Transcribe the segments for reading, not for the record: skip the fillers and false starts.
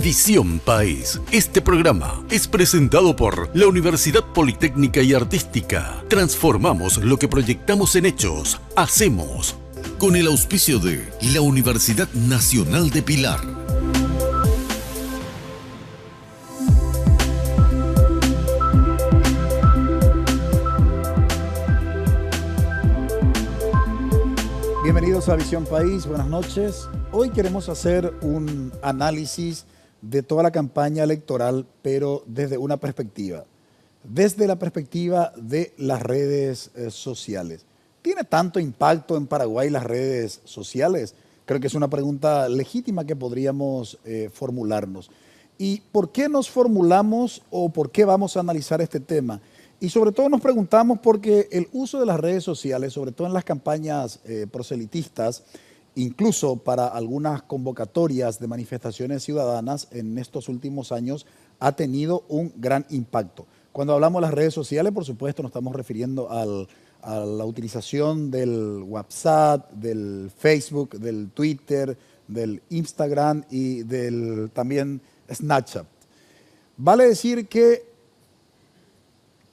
Visión País. Este programa es presentado por la Universidad Politécnica y Artística. Transformamos lo que proyectamos en hechos. Hacemos. Con el auspicio de la Universidad Nacional de Pilar. Bienvenidos a Visión País, buenas noches. Hoy queremos hacer un análisis de toda la campaña electoral, pero desde una perspectiva. Desde la perspectiva de las redes sociales. ¿Tiene tanto impacto en Paraguay las redes sociales? Creo que es una pregunta legítima que podríamos formularnos. ¿Y por qué nos formulamos o por qué vamos a analizar este tema? Y sobre todo nos preguntamos porque el uso de las redes sociales, sobre todo en las campañas proselitistas, incluso para algunas convocatorias de manifestaciones ciudadanas en estos últimos años, ha tenido un gran impacto. Cuando hablamos de las redes sociales, por supuesto, nos estamos refiriendo a la utilización del WhatsApp, del Facebook, del Twitter, del Instagram y del también Snapchat. Vale decir que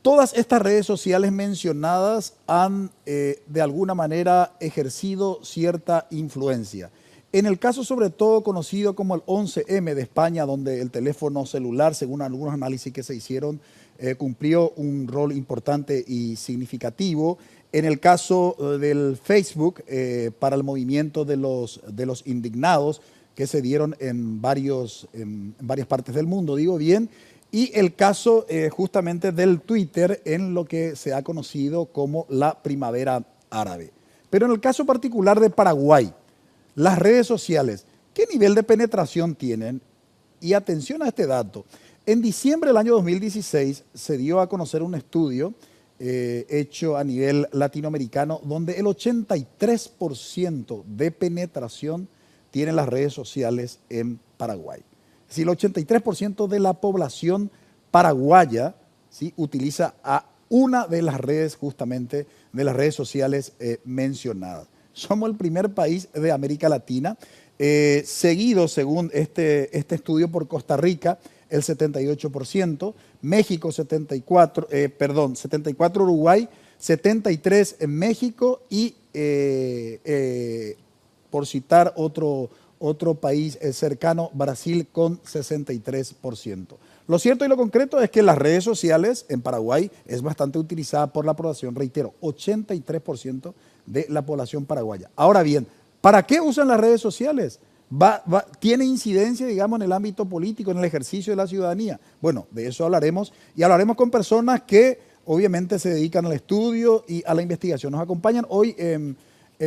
todas estas redes sociales mencionadas han de alguna manera ejercido cierta influencia. En el caso sobre todo conocido como el 11M de España, donde el teléfono celular, según algunos análisis que se hicieron, cumplió un rol importante y significativo. En el caso del Facebook, para el movimiento de los indignados que se dieron en varias partes del mundo, digo bien, y el caso justamente del Twitter en lo que se ha conocido como la primavera árabe. Pero en el caso particular de Paraguay, las redes sociales, ¿qué nivel de penetración tienen? Y atención a este dato. En diciembre del año 2016 se dio a conocer un estudio hecho a nivel latinoamericano donde el 83% de penetración tienen las redes sociales en Paraguay. Es decir, el 83% de la población paraguaya, ¿sí?, utiliza a una de las redes, justamente, de las redes sociales mencionadas. Somos el primer país de América Latina, seguido, según este estudio, por Costa Rica, el 78%, México 74 Uruguay, 73 en México y, por citar otro país cercano, Brasil, con 63%. Lo cierto y lo concreto es que las redes sociales en Paraguay es bastante utilizada por la población, reitero, 83% de la población paraguaya. Ahora bien, ¿para qué usan las redes sociales? ¿Tiene incidencia, digamos, en el ámbito político, en el ejercicio de la ciudadanía? Bueno, de eso hablaremos y hablaremos con personas que obviamente se dedican al estudio y a la investigación. Nos acompañan hoy en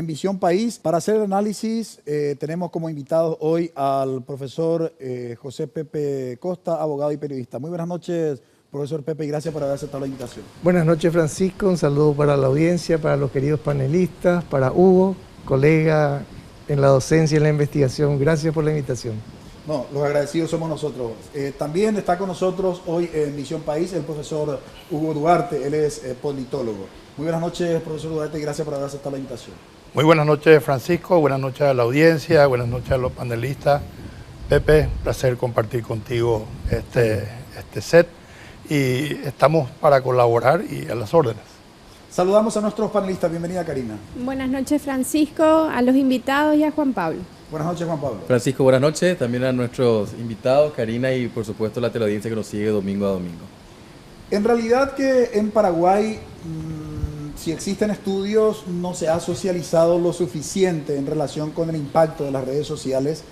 Visión País. Para hacer el análisis tenemos como invitados hoy al profesor José Pepe Costa, abogado y periodista. Muy buenas noches, profesor Pepe, y gracias por haber aceptado la invitación. Buenas noches, Francisco. Un saludo para la audiencia, para los queridos panelistas, para Hugo, colega en la docencia y en la investigación. Gracias por la invitación. No, los agradecidos somos nosotros. También está con nosotros hoy en Visión País el profesor Hugo Duarte, él es politólogo. Muy buenas noches, profesor Duarte, y gracias por haber aceptado la invitación. Muy buenas noches, Francisco, buenas noches a la audiencia, buenas noches a los panelistas. Pepe, placer compartir contigo este set y estamos para colaborar y a las órdenes. Saludamos a nuestros panelistas. Bienvenida, Karina. Buenas noches, Francisco, a los invitados y a Juan Pablo. Buenas noches, Juan Pablo. Francisco, buenas noches. También a nuestros invitados, Karina, y por supuesto la teleaudiencia que nos sigue domingo a domingo. En realidad que en Paraguay, si existen estudios, no se ha socializado lo suficiente en relación con el impacto de las redes sociales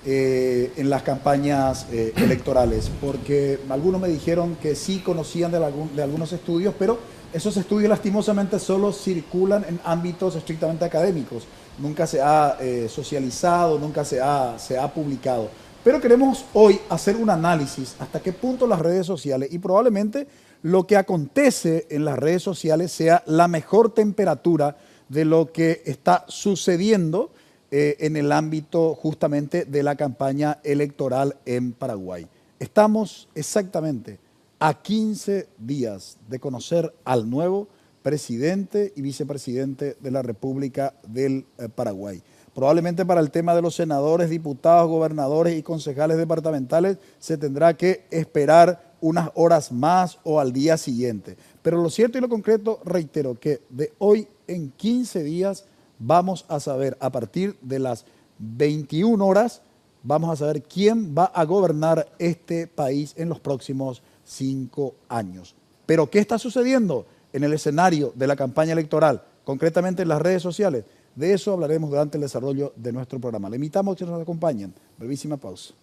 en las campañas electorales, porque algunos me dijeron que sí conocían de algunos estudios, pero esos estudios lastimosamente solo circulan en ámbitos estrictamente académicos, nunca se ha socializado, nunca se ha publicado. Pero queremos hoy hacer un análisis hasta qué punto las redes sociales y probablemente lo que acontece en las redes sociales sea la mejor temperatura de lo que está sucediendo en el ámbito justamente de la campaña electoral en Paraguay. Estamos exactamente a 15 días de conocer al nuevo presidente y vicepresidente de la República del Paraguay. Probablemente para el tema de los senadores, diputados, gobernadores y concejales departamentales se tendrá que esperar unas horas más o al día siguiente. Pero lo cierto y lo concreto, reitero, que de hoy en 15 días vamos a saber, a partir de las 21 horas, vamos a saber quién va a gobernar este país en los próximos 5 años. Pero ¿qué está sucediendo en el escenario de la campaña electoral, concretamente en las redes sociales? De eso hablaremos durante el desarrollo de nuestro programa. Le invitamos a que nos acompañen. Brevísima pausa.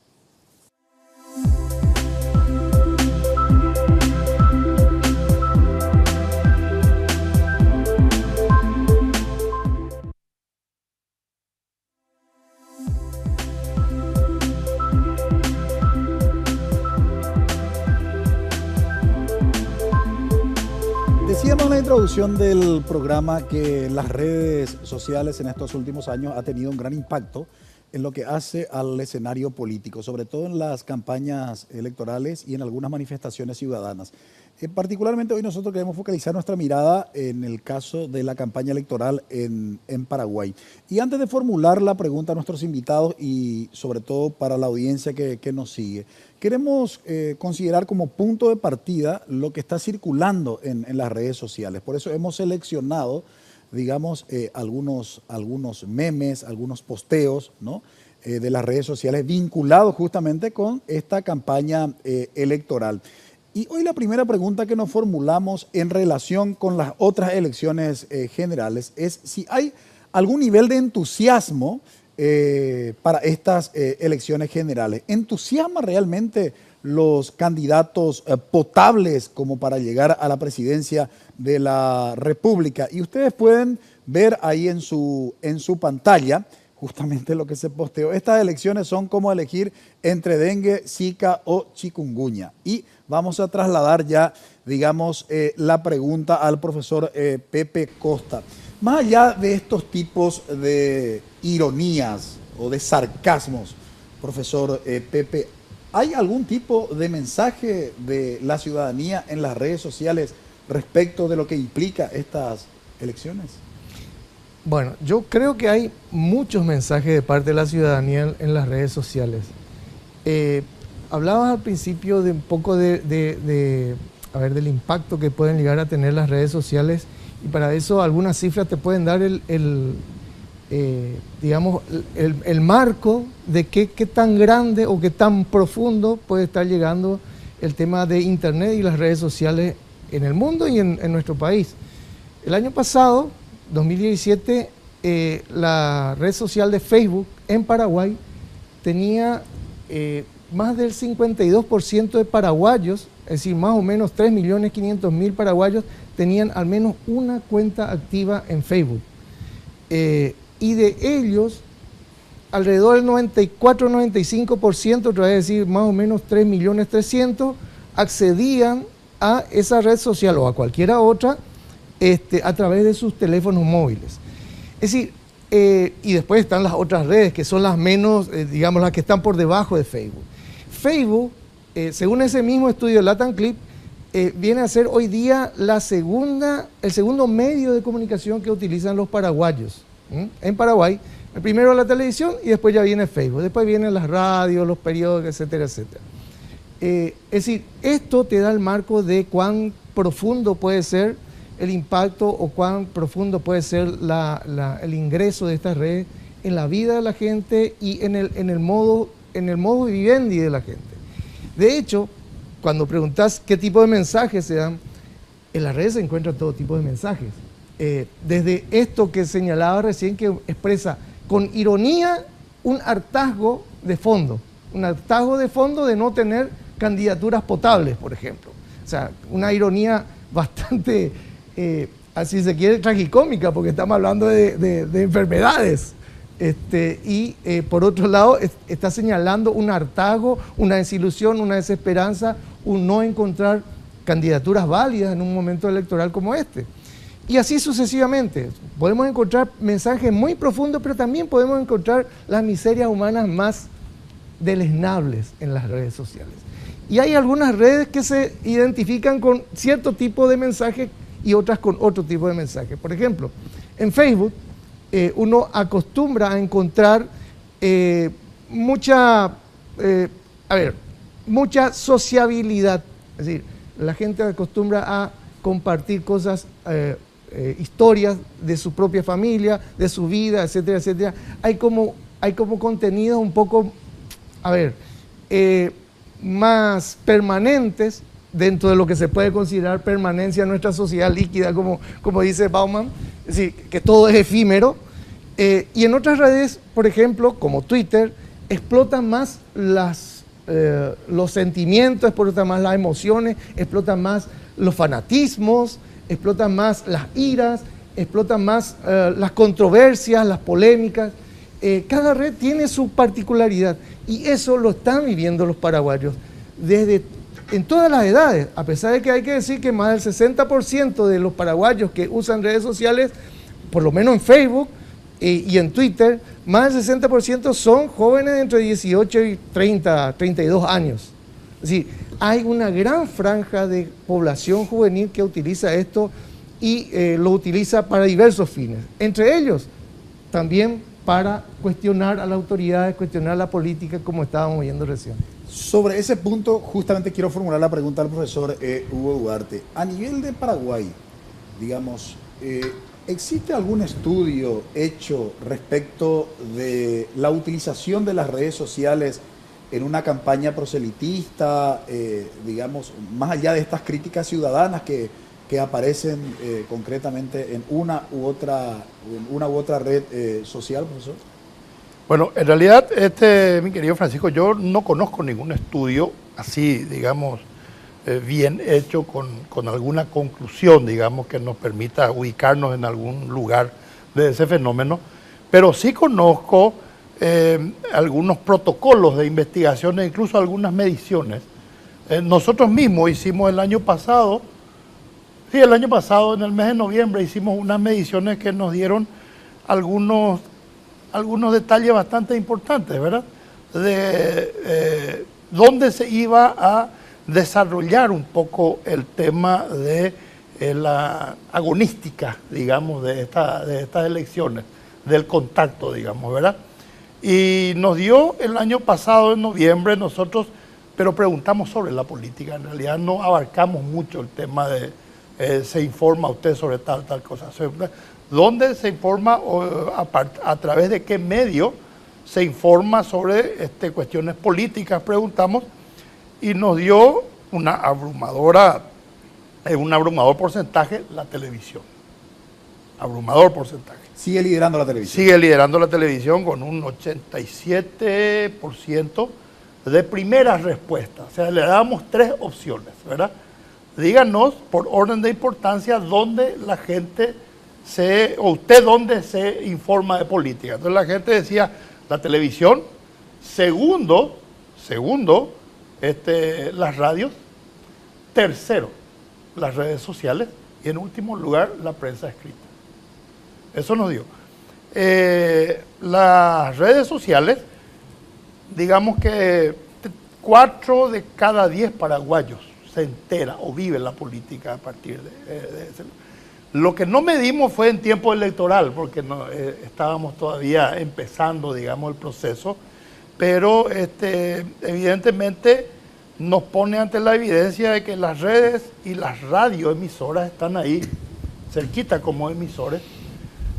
Decíamos en la introducción del programa que las redes sociales en estos últimos años ha tenido un gran impacto en lo que hace al escenario político, sobre todo en las campañas electorales y en algunas manifestaciones ciudadanas. Particularmente hoy nosotros queremos focalizar nuestra mirada en el caso de la campaña electoral en Paraguay. Y antes de formular la pregunta a nuestros invitados y sobre todo para la audiencia que nos sigue, queremos considerar como punto de partida lo que está circulando en las redes sociales. Por eso hemos seleccionado, digamos, algunos memes, algunos posteos, ¿no?, de las redes sociales vinculados justamente con esta campaña electoral. Y hoy la primera pregunta que nos formulamos en relación con las otras elecciones generales es si hay algún nivel de entusiasmo para estas elecciones generales. ¿Entusiasma realmente los candidatos potables como para llegar a la presidencia de la República? Y ustedes pueden ver ahí en su pantalla justamente lo que se posteó. Estas elecciones son como elegir entre dengue, zika o chikungunya. Y vamos a trasladar ya, digamos, la pregunta al profesor Pepe Costa. Más allá de estos tipos de ironías o de sarcasmos, profesor Pepe, ¿hay algún tipo de mensaje de la ciudadanía en las redes sociales respecto de lo que implica estas elecciones? Bueno, yo creo que hay muchos mensajes de parte de la ciudadanía en las redes sociales. Hablabas al principio de un poco del impacto que pueden llegar a tener las redes sociales, y para eso algunas cifras te pueden dar el marco de qué tan grande o qué tan profundo puede estar llegando el tema de Internet y las redes sociales en el mundo y en nuestro país. El año pasado, 2017, la red social de Facebook en Paraguay tenía más del 52% de paraguayos, es decir, más o menos 3.500.000 paraguayos tenían al menos una cuenta activa en Facebook. Y de ellos, alrededor del 94-95%, otra vez decir, más o menos 3.300.000, accedían a esa red social o a cualquiera otra a través de sus teléfonos móviles. Es decir, y después están las otras redes que son las menos, digamos, las que están por debajo de Facebook. Facebook, según ese mismo estudio de LatamClip, viene a ser hoy día el segundo medio de comunicación que utilizan los paraguayos. En Paraguay, el primero la televisión y después ya viene Facebook, después vienen las radios, los periódicos, etcétera, etcétera. Es decir, esto te da el marco de cuán profundo puede ser el impacto o cuán profundo puede ser el ingreso de estas redes en la vida de la gente y en el modo vivendi de la gente. De hecho, cuando preguntas qué tipo de mensajes se dan, en las redes se encuentran todo tipo de mensajes. Desde esto que señalaba recién, que expresa con ironía un hartazgo de fondo de no tener candidaturas potables, por ejemplo. O sea, una ironía bastante, así se quiere, tragicómica, porque estamos hablando de enfermedades. Por otro lado, está señalando un hartazgo, una desilusión, una desesperanza, un no encontrar candidaturas válidas en un momento electoral como este. Y así sucesivamente. Podemos encontrar mensajes muy profundos, pero también podemos encontrar las miserias humanas más deleznables en las redes sociales. Y hay algunas redes que se identifican con cierto tipo de mensaje y otras con otro tipo de mensaje. Por ejemplo, en Facebook uno acostumbra a encontrar mucha sociabilidad. Es decir, la gente acostumbra a compartir cosas, historias de su propia familia, de su vida, etcétera, etcétera. Hay como contenidos un poco, más permanentes dentro de lo que se puede considerar permanencia en nuestra sociedad líquida, como dice Bauman, es decir, que todo es efímero. Y en otras redes, por ejemplo, como Twitter, explotan más los sentimientos, explotan más las emociones, explotan más los fanatismos, explotan más las iras, explotan más las controversias, las polémicas. Cada red tiene su particularidad y eso lo están viviendo los paraguayos en todas las edades, a pesar de que hay que decir que más del 60% de los paraguayos que usan redes sociales, por lo menos en Facebook y en Twitter, más del 60% son jóvenes de entre 18 y 32 años. Es decir, hay una gran franja de población juvenil que utiliza esto y lo utiliza para diversos fines, entre ellos también para cuestionar a las autoridades, cuestionar la política, como estábamos viendo recién. Sobre ese punto, justamente quiero formular la pregunta al profesor Hugo Duarte. A nivel de Paraguay, digamos, ¿existe algún estudio hecho respecto de la utilización de las redes sociales en una campaña proselitista, digamos, más allá de estas críticas ciudadanas que aparecen concretamente en una u otra red social, profesor? Bueno, en realidad, mi querido Francisco, yo no conozco ningún estudio así, digamos, bien hecho con alguna conclusión, digamos, que nos permita ubicarnos en algún lugar de ese fenómeno, pero sí conozco algunos protocolos de investigación e incluso algunas mediciones. Nosotros mismos hicimos el año pasado en el mes de noviembre, hicimos unas mediciones que nos dieron algunos detalles bastante importantes, ¿verdad? De dónde se iba a desarrollar un poco el tema de la agonística, digamos, de estas elecciones, del contacto, digamos, ¿verdad? Y nos dio el año pasado, en noviembre, nosotros, pero preguntamos sobre la política, en realidad no abarcamos mucho el tema de se informa usted sobre tal cosa. ¿Dónde se informa a través de qué medio se informa sobre cuestiones políticas? Preguntamos y nos dio un abrumador porcentaje la televisión. Abrumador porcentaje. Sigue liderando la televisión. Sigue liderando la televisión con un 87% de primeras respuestas. O sea, le damos 3 opciones, ¿verdad? Díganos por orden de importancia dónde la gente usted dónde se informa de política. Entonces la gente decía la televisión, segundo, las radios, tercero, las redes sociales y en último lugar la prensa escrita. Eso nos dio. Las redes sociales, digamos que 4 de cada 10 paraguayos se entera o vive la política a partir de ese. Lo que no medimos fue en tiempo electoral, porque no, estábamos todavía empezando, digamos, el proceso, pero evidentemente nos pone ante la evidencia de que las redes y las radioemisoras están ahí, cerquita como emisores,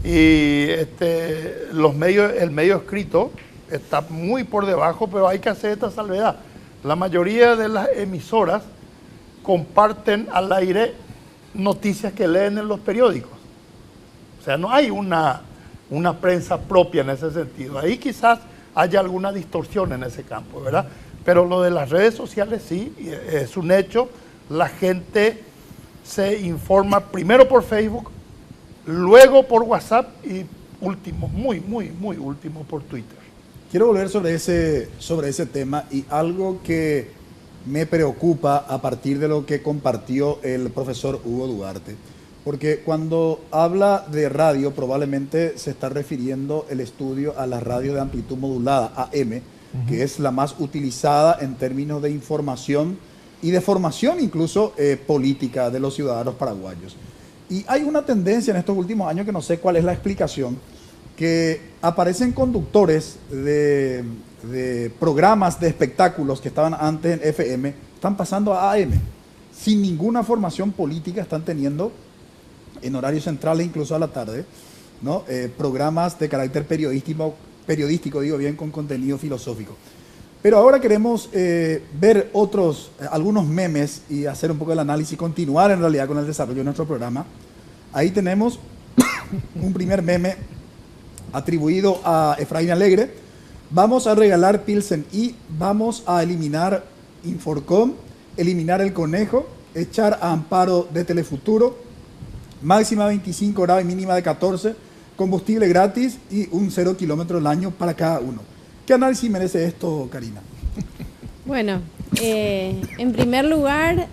y el medio escrito está muy por debajo, pero hay que hacer esta salvedad. La mayoría de las emisoras comparten al aire noticias que leen en los periódicos. O sea, no hay una prensa propia en ese sentido. Ahí quizás haya alguna distorsión en ese campo, ¿verdad? Pero lo de las redes sociales sí, es un hecho. La gente se informa primero por Facebook, luego por WhatsApp y último, muy último por Twitter. Quiero volver sobre ese tema y algo que me preocupa a partir de lo que compartió el profesor Hugo Duarte, porque cuando habla de radio probablemente se está refiriendo el estudio a la radio de amplitud modulada, AM, que es la más utilizada en términos de información y de formación incluso política de los ciudadanos paraguayos. Y hay una tendencia en estos últimos años que no sé cuál es la explicación, que aparecen conductores de programas de espectáculos que estaban antes en FM, están pasando a AM, sin ninguna formación política, están teniendo en horarios centrales, incluso a la tarde, ¿no? Programas de carácter periodístico, digo bien, con contenido filosófico. Pero ahora queremos ver algunos memes y hacer un poco el análisis, continuar en realidad con el desarrollo de nuestro programa. Ahí tenemos un primer meme atribuido a Efraín Alegre. Vamos a regalar Pilsen y vamos a eliminar Inforcom, eliminar el conejo, echar a Amparo de Telefuturo, máxima 25 grados y mínima de 14, combustible gratis y un 0 kilómetro al año para cada uno. ¿Qué análisis merece esto, Karina? Bueno, en primer lugar,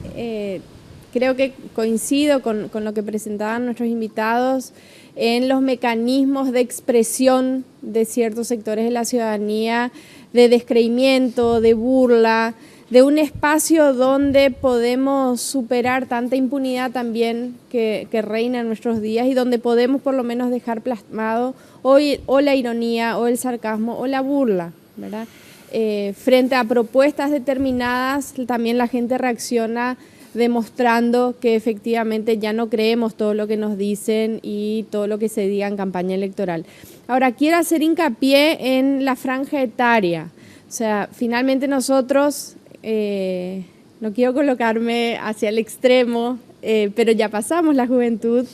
creo que coincido con lo que presentaban nuestros invitados en los mecanismos de expresión de ciertos sectores de la ciudadanía, de descreimiento, de burla, de un espacio donde podemos superar tanta impunidad también que reina en nuestros días y donde podemos por lo menos dejar plasmado o la ironía, o el sarcasmo, o la burla, ¿verdad? Frente a propuestas determinadas, también la gente reacciona demostrando que efectivamente ya no creemos todo lo que nos dicen y todo lo que se diga en campaña electoral. Ahora, quiero hacer hincapié en la franja etaria. O sea, finalmente nosotros, no quiero colocarme hacia el extremo, pero ya pasamos la juventud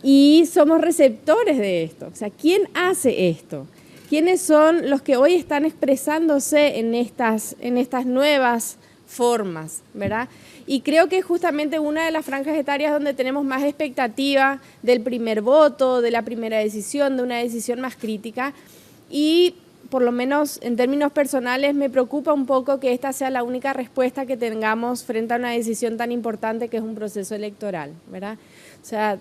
y somos receptores de esto. O sea, ¿quién hace esto? ¿Quiénes son los que hoy están expresándose en estas nuevas formas, ¿verdad? Y creo que es justamente una de las franjas etarias donde tenemos más expectativa del primer voto, de la primera decisión, de una decisión más crítica. Y por lo menos en términos personales me preocupa un poco que esta sea la única respuesta que tengamos frente a una decisión tan importante que es un proceso electoral, ¿verdad? O sea,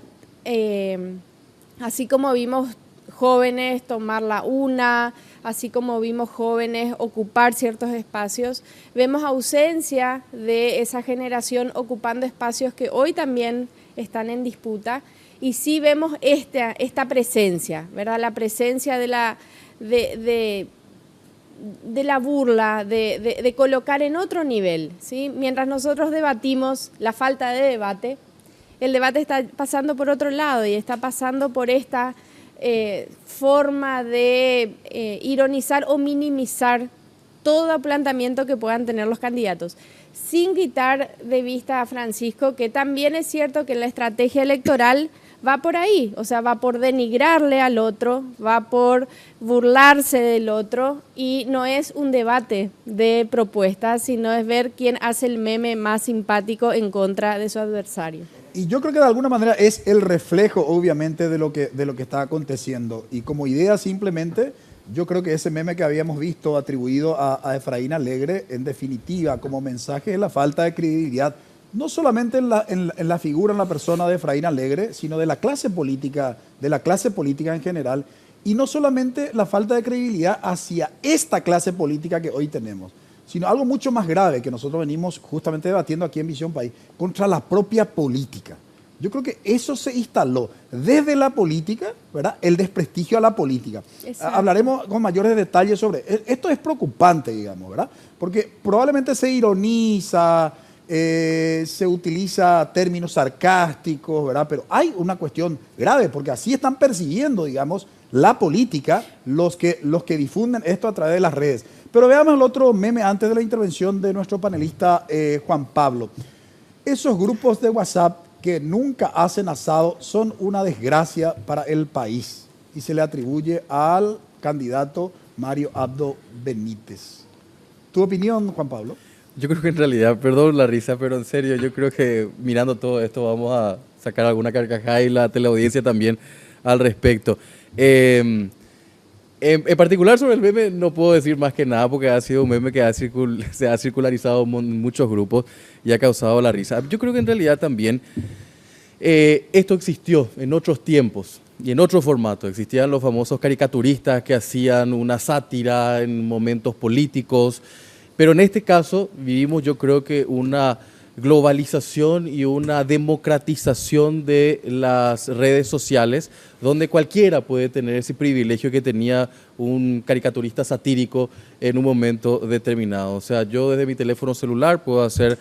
así como vimos jóvenes tomar la una, así como vimos jóvenes ocupar ciertos espacios, vemos ausencia de esa generación ocupando espacios que hoy también están en disputa, y sí vemos esta presencia, ¿verdad? La presencia de la burla, de colocar en otro nivel, ¿sí? Mientras nosotros debatimos la falta de debate, el debate está pasando por otro lado y está pasando por esta forma de ironizar o minimizar todo planteamiento que puedan tener los candidatos, sin quitar de vista a Francisco, que también es cierto que la estrategia electoral va por ahí, o sea, va por denigrarle al otro, va por burlarse del otro, y no es un debate de propuestas, sino es ver quién hace el meme más simpático en contra de su adversario. Y yo creo que de alguna manera es el reflejo, obviamente, de lo que está aconteciendo. Y como idea simplemente, yo creo que ese meme que habíamos visto atribuido a Efraín Alegre, en definitiva, como mensaje, es la falta de credibilidad, no solamente en la figura, en la persona de Efraín Alegre, sino de la clase política en general, y no solamente la falta de credibilidad hacia esta clase política que hoy tenemos, sino algo mucho más grave que nosotros venimos justamente debatiendo aquí en Visión País, contra la propia política. Yo creo que eso se instaló desde la política, ¿verdad? El desprestigio a la política. Exacto. Hablaremos con mayores detalles sobre esto. Es preocupante, digamos, ¿verdad? Porque probablemente se ironiza, se utiliza términos sarcásticos, ¿verdad? Pero hay una cuestión grave, porque así están persiguiendo, digamos, la política los que difunden esto a través de las redes. Pero veamos el otro meme antes de la intervención de nuestro panelista Juan Pablo. Esos grupos de WhatsApp que nunca hacen asado son una desgracia para el país, y se le atribuye al candidato Mario Abdo Benítez. ¿Tu opinión, Juan Pablo? Yo creo que en realidad, perdón la risa, pero en serio, yo creo que mirando todo esto vamos a sacar alguna carcajada y la teleaudiencia también al respecto. En particular sobre el meme no puedo decir más que nada, porque ha sido un meme que se ha circularizado en muchos grupos y ha causado la risa. Yo creo que en realidad también esto existió en otros tiempos y en otro formato. Existían los famosos caricaturistas que hacían una sátira en momentos políticos, pero en este caso vivimos, yo creo que una globalización y una democratización de las redes sociales, donde cualquiera puede tener ese privilegio que tenía un caricaturista satírico en un momento determinado. O sea, yo desde mi teléfono celular puedo hacer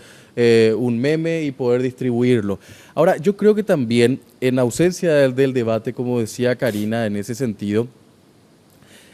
un meme y poder distribuirlo. Ahora, yo creo que también, en ausencia del debate, como decía Karina, en ese sentido,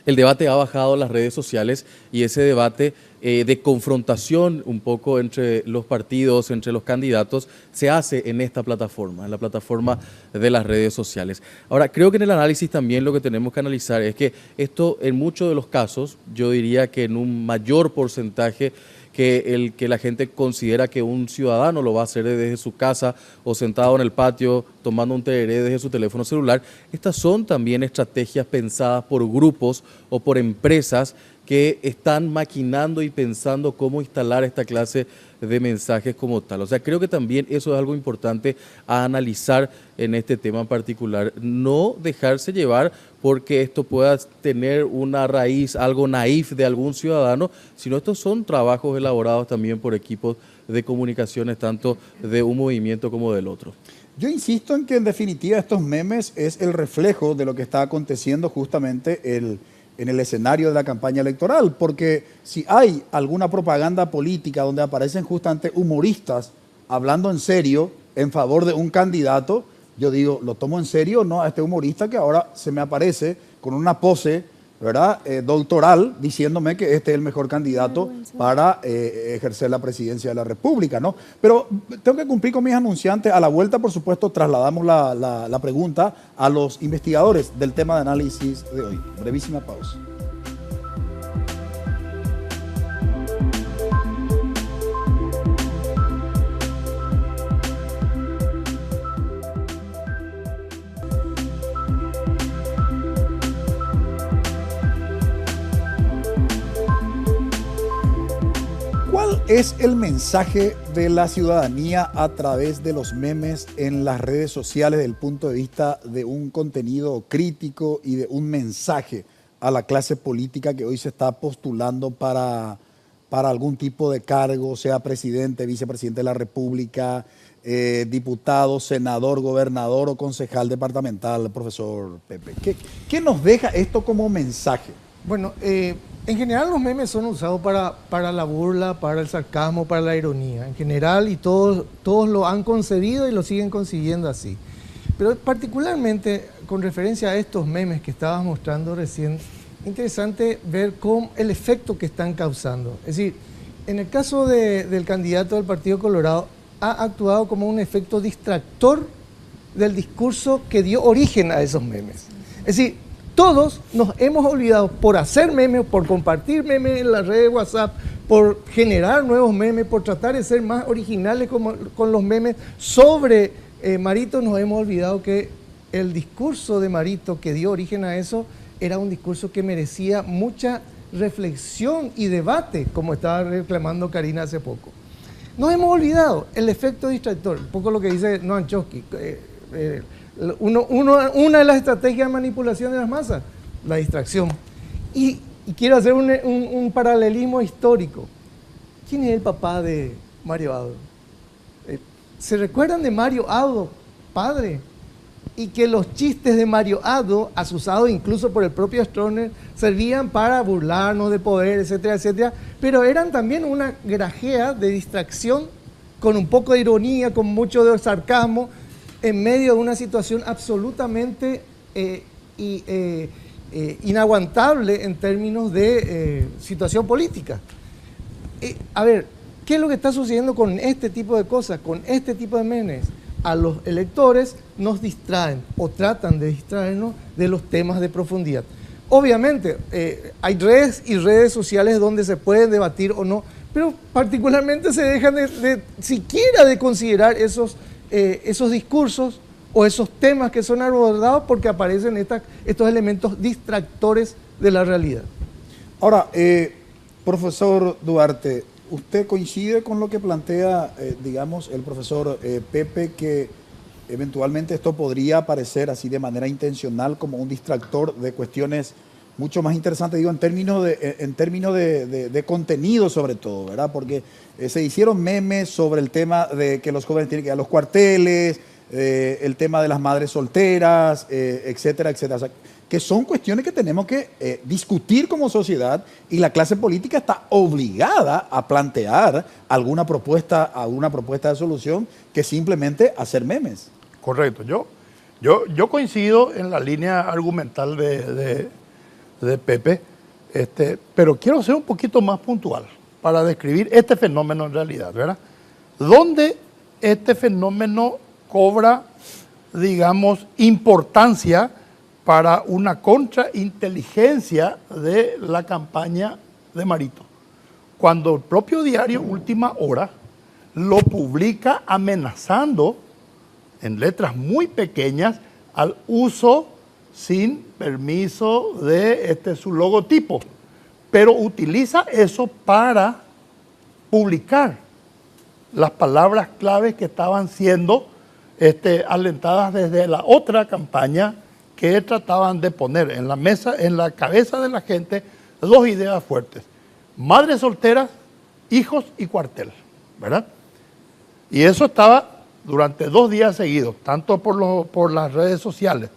el debate ha bajado a las redes sociales y ese debate de confrontación un poco entre los partidos, entre los candidatos, se hace en esta plataforma, en la plataforma de las redes sociales. Ahora, creo que en el análisis también lo que tenemos que analizar es que esto, en muchos de los casos, yo diría que en un mayor porcentaje que el que la gente considera que un ciudadano lo va a hacer desde su casa o sentado en el patio tomando un tereré desde su teléfono celular, estas son también estrategias pensadas por grupos o por empresas que están maquinando y pensando cómo instalar esta clase de mensajes como tal. O sea, creo que también eso es algo importante a analizar en este tema en particular. No dejarse llevar porque esto pueda tener una raíz, algo naif de algún ciudadano, sino estos son trabajos elaborados también por equipos de comunicaciones, tanto de un movimiento como del otro. Yo insisto en que en definitiva estos memes es el reflejo de lo que está aconteciendo justamente en el escenario de la campaña electoral, porque si hay alguna propaganda política donde aparecen justamente humoristas hablando en serio en favor de un candidato, yo digo, lo tomo en serio, no a este humorista que ahora se me aparece con una pose, ¿verdad?, doctoral, diciéndome que este es el mejor candidato para ejercer la presidencia de la República, ¿no? Pero tengo que cumplir con mis anunciantes. A la vuelta, por supuesto, trasladamos la pregunta a los investigadores del tema de análisis de hoy. Brevísima pausa. ¿Cuál es el mensaje de la ciudadanía a través de los memes en las redes sociales desde el punto de vista de un contenido crítico y de un mensaje a la clase política que hoy se está postulando para algún tipo de cargo, sea presidente, vicepresidente de la República, diputado, senador, gobernador o concejal departamental, profesor Pepe? ¿Qué nos deja esto como mensaje? Bueno, en general los memes son usados para la burla, para el sarcasmo, para la ironía. En general, y todos lo han concebido y lo siguen consiguiendo así. Pero particularmente con referencia a estos memes que estabas mostrando recién, interesante ver el efecto que están causando. Es decir, en el caso del candidato del Partido Colorado, ha actuado como un efecto distractor del discurso que dio origen a esos memes. Es decir, todos nos hemos olvidado por hacer memes, por compartir memes en la red de WhatsApp, por generar nuevos memes, por tratar de ser más originales con los memes sobre Marito. Nos hemos olvidado que el discurso de Marito que dio origen a eso era un discurso que merecía mucha reflexión y debate, como estaba reclamando Karina hace poco. Nos hemos olvidado el efecto distractor, un poco lo que dice Noam Chomsky. Una de las estrategias de manipulación de las masas, la distracción. Y quiero hacer un paralelismo histórico. ¿Quién es el papá de Mario Abdo? ¿Se recuerdan de Mario Abdo, padre? Y que los chistes de Mario Abdo, asusados incluso por el propio Stroessner, servían para burlarnos de poder, etcétera, etcétera, pero eran también una grajea de distracción, con un poco de ironía, con mucho de sarcasmo, en medio de una situación absolutamente inaguantable en términos de situación política. A ver, ¿qué es lo que está sucediendo con este tipo de cosas, con este tipo de memes? A los electores nos distraen o tratan de distraernos de los temas de profundidad. Obviamente, hay redes y redes sociales donde se puede debatir o no, pero particularmente se dejan siquiera de considerar esos discursos o esos temas que son abordados porque aparecen estos elementos distractores de la realidad. Ahora, profesor Duarte, ¿usted coincide con lo que plantea, digamos, el profesor Pepe, que eventualmente esto podría aparecer así de manera intencional como un distractor de cuestiones mucho más interesante, digo, en términos de contenido sobre todo, ¿verdad? Porque se hicieron memes sobre el tema de que los jóvenes tienen que ir a los cuarteles, el tema de las madres solteras, etcétera, etcétera. O sea, que son cuestiones que tenemos que discutir como sociedad, y la clase política está obligada a plantear alguna propuesta de solución que simplemente hacer memes. Correcto. Yo coincido en la línea argumental de Pepe, pero quiero ser un poquito más puntual para describir este fenómeno en realidad, ¿verdad? ¿Dónde este fenómeno cobra, digamos, importancia para una contrainteligencia de la campaña de Marito? Cuando el propio diario Última Hora lo publica amenazando en letras muy pequeñas al uso sin permiso de su logotipo, pero utiliza eso para publicar las palabras claves que estaban siendo alentadas desde la otra campaña, que trataban de poner en la mesa, en la cabeza de la gente, dos ideas fuertes: madres solteras, hijos y cuartel, ¿verdad? Y eso estaba durante 2 días seguidos, tanto por las redes sociales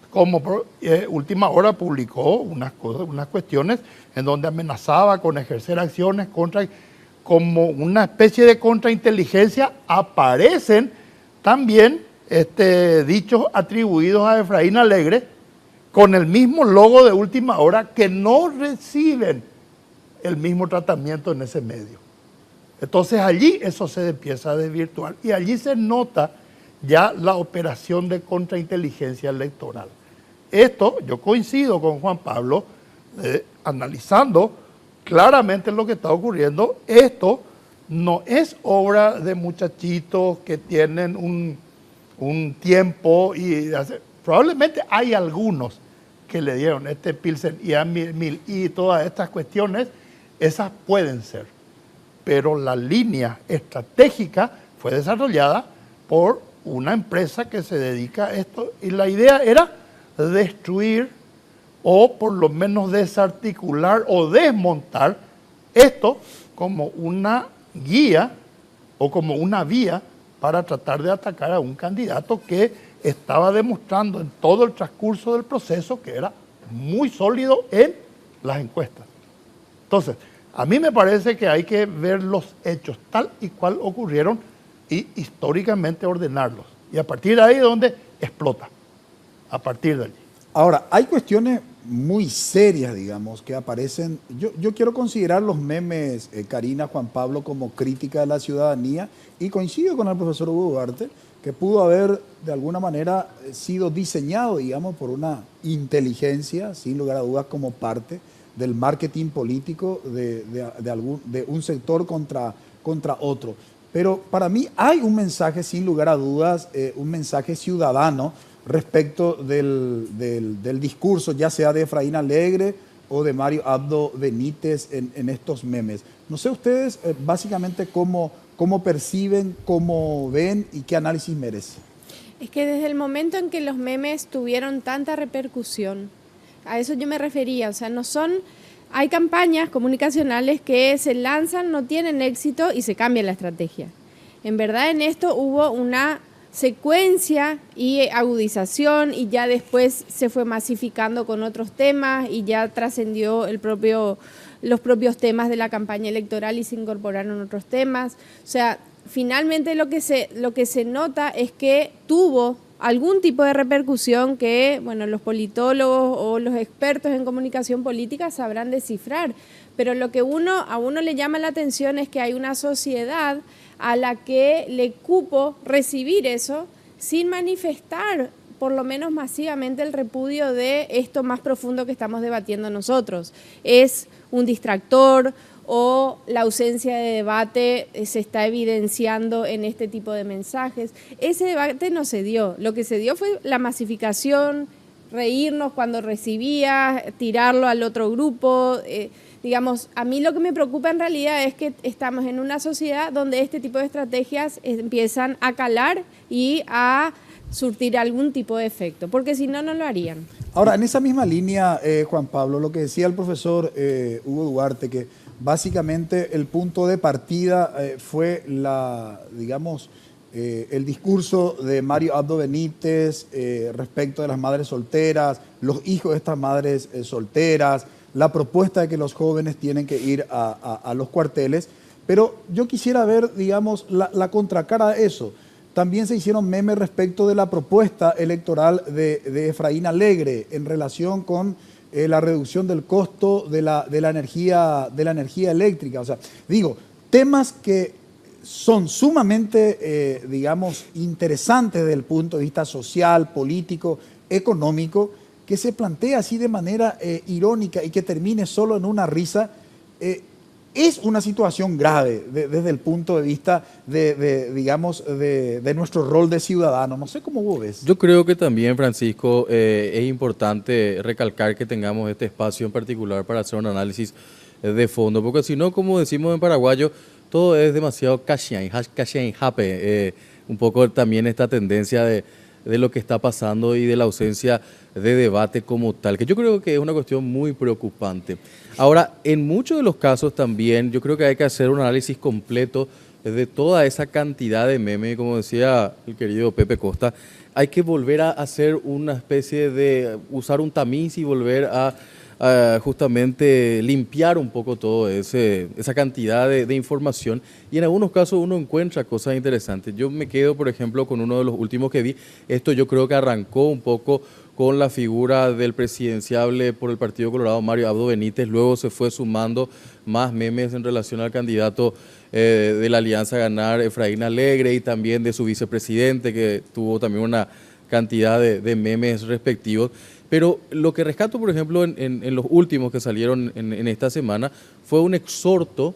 como por Última Hora publicó unas cuestiones en donde amenazaba con ejercer acciones como una especie de contrainteligencia. Aparecen también dichos atribuidos a Efraín Alegre con el mismo logo de Última Hora, que no reciben el mismo tratamiento en ese medio. Entonces allí eso se empieza a desvirtuar y allí se nota ya la operación de contrainteligencia electoral. Esto, yo coincido con Juan Pablo, analizando claramente lo que está ocurriendo. Esto no es obra de muchachitos que tienen un tiempo probablemente hay algunos que le dieron Pilsen y todas estas cuestiones, esas pueden ser, pero la línea estratégica fue desarrollada por una empresa que se dedica a esto, y la idea era destruir o por lo menos desarticular o desmontar esto como una guía o como una vía para tratar de atacar a un candidato que estaba demostrando en todo el transcurso del proceso que era muy sólido en las encuestas. Entonces, a mí me parece que hay que ver los hechos tal y cual ocurrieron y históricamente ordenarlos. Y a partir de ahí es donde explota, a partir de allí. Ahora, hay cuestiones muy serias, digamos, que aparecen. Yo quiero considerar los memes, Karina, Juan Pablo, como crítica de la ciudadanía, y coincido con el profesor Hugo Duarte, que pudo haber de alguna manera sido diseñado, digamos, por una inteligencia, sin lugar a dudas, como parte del marketing político de un sector contra otro. Pero para mí hay un mensaje, sin lugar a dudas, un mensaje ciudadano respecto del discurso, ya sea de Efraín Alegre o de Mario Abdo Benítez en estos memes. No sé ustedes básicamente cómo perciben, cómo ven y qué análisis merece. Es que desde el momento en que los memes tuvieron tanta repercusión, a eso yo me refería, o sea, hay campañas comunicacionales que se lanzan, no tienen éxito y se cambia la estrategia. En verdad en esto hubo una secuencia y agudización, y ya después se fue masificando con otros temas y ya trascendió los propios temas de la campaña electoral y se incorporaron otros temas. O sea, finalmente lo que se nota es que tuvo algún tipo de repercusión que, bueno, los politólogos o los expertos en comunicación política sabrán descifrar, pero lo que a uno le llama la atención es que hay una sociedad a la que le cupo recibir eso sin manifestar, por lo menos masivamente, el repudio de esto más profundo que estamos debatiendo nosotros. Es un distractor, o la ausencia de debate se está evidenciando en este tipo de mensajes. Ese debate no se dio. Lo que se dio fue la masificación, reírnos cuando recibía, tirarlo al otro grupo. Digamos, a mí lo que me preocupa en realidad es que estamos en una sociedad donde este tipo de estrategias empiezan a calar y a surtir algún tipo de efecto, porque si no, no lo harían. Ahora, en esa misma línea, Juan Pablo, lo que decía el profesor Hugo Duarte, que básicamente el punto de partida fue el discurso de Mario Abdo Benítez respecto de las madres solteras, los hijos de estas madres solteras, la propuesta de que los jóvenes tienen que ir a los cuarteles, pero yo quisiera ver, digamos, la contracara de eso. También se hicieron memes respecto de la propuesta electoral de Efraín Alegre en relación con la reducción del costo de la energía eléctrica. O sea, digo, temas que son sumamente, interesantes desde el punto de vista social, político, económico, que se plantea así de manera irónica y que termine solo en una risa. Es una situación grave desde el punto de vista de nuestro rol de ciudadano. No sé cómo vos ves. Yo creo que también, Francisco, es importante recalcar que tengamos este espacio en particular para hacer un análisis de fondo, porque si no, como decimos en paraguayo, todo es demasiado jape, un poco también esta tendencia de lo que está pasando y de la ausencia de debate como tal, que yo creo que es una cuestión muy preocupante. Ahora, en muchos de los casos también, yo creo que hay que hacer un análisis completo de toda esa cantidad de memes, como decía el querido Pepe Costa, hay que volver a hacer una especie de, usar un tamiz y volver a justamente limpiar un poco todo esa cantidad de información, y en algunos casos uno encuentra cosas interesantes. Yo me quedo, por ejemplo, con uno de los últimos que vi. Esto yo creo que arrancó un poco con la figura del presidenciable por el Partido Colorado, Mario Abdo Benítez. Luego se fue sumando más memes en relación al candidato de la Alianza Ganar, Efraín Alegre, y también de su vicepresidente, que tuvo también una cantidad de memes respectivos. Pero lo que rescato, por ejemplo, en los últimos que salieron en esta semana, fue un exhorto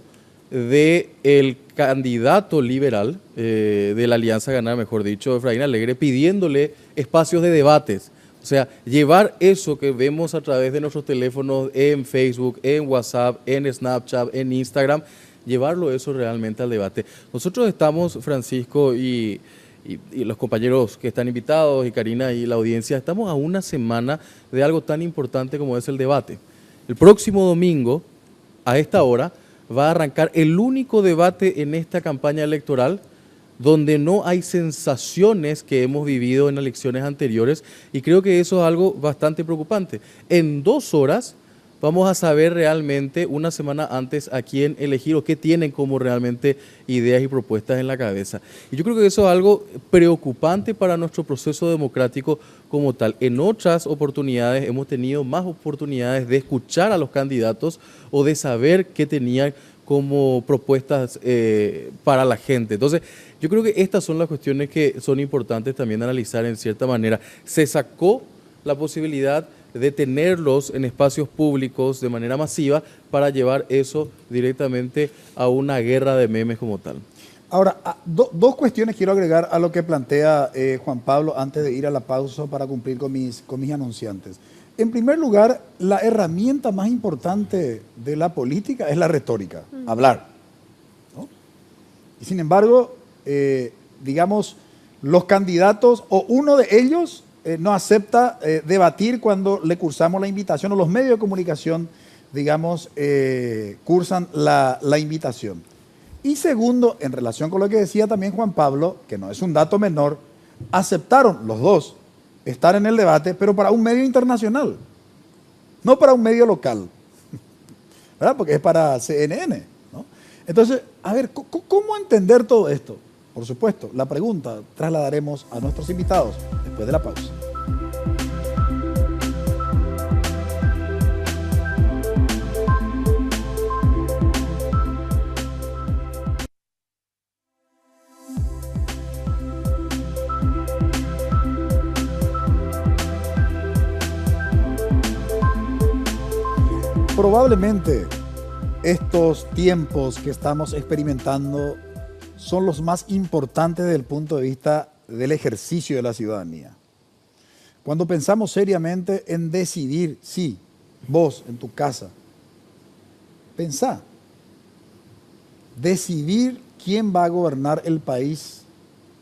del candidato liberal de la Alianza Ganar, mejor dicho, Efraín Alegre, pidiéndole espacios de debates. O sea, llevar eso que vemos a través de nuestros teléfonos, en Facebook, en WhatsApp, en Snapchat, en Instagram, llevarlo eso realmente al debate. Nosotros estamos, Francisco, y los compañeros que están invitados, y Karina y la audiencia, estamos a una semana de algo tan importante como es el debate. El próximo domingo, a esta hora, va a arrancar el único debate en esta campaña electoral donde no hay sensaciones que hemos vivido en elecciones anteriores, y creo que eso es algo bastante preocupante. En 2 horas vamos a saber realmente, una semana antes, a quién elegir o qué tienen como realmente ideas y propuestas en la cabeza. Y yo creo que eso es algo preocupante para nuestro proceso democrático como tal. En otras oportunidades hemos tenido más oportunidades de escuchar a los candidatos o de saber qué tenían como propuestas para la gente. Entonces, yo creo que estas son las cuestiones que son importantes también analizar en cierta manera. Se sacó la posibilidad de tenerlos en espacios públicos de manera masiva para llevar eso directamente a una guerra de memes como tal. Ahora, dos cuestiones quiero agregar a lo que plantea Juan Pablo antes de ir a la pausa para cumplir con mis anunciantes. En primer lugar, la herramienta más importante de la política es la retórica, hablar, ¿no? Y sin embargo, los candidatos o uno de ellos no acepta debatir cuando le cursamos la invitación, o los medios de comunicación, cursan la invitación. Y segundo, en relación con lo que decía también Juan Pablo, que no es un dato menor, aceptaron los dos estar en el debate, pero para un medio internacional, no para un medio local, ¿verdad? Porque es para CNN, ¿no? Entonces, a ver, ¿cómo entender todo esto? Por supuesto, la pregunta trasladaremos a nuestros invitados después de la pausa. Probablemente estos tiempos que estamos experimentando son los más importantes desde el punto de vista del ejercicio de la ciudadanía. Cuando pensamos seriamente en decidir, sí, vos en tu casa, pensá, decidir quién va a gobernar el país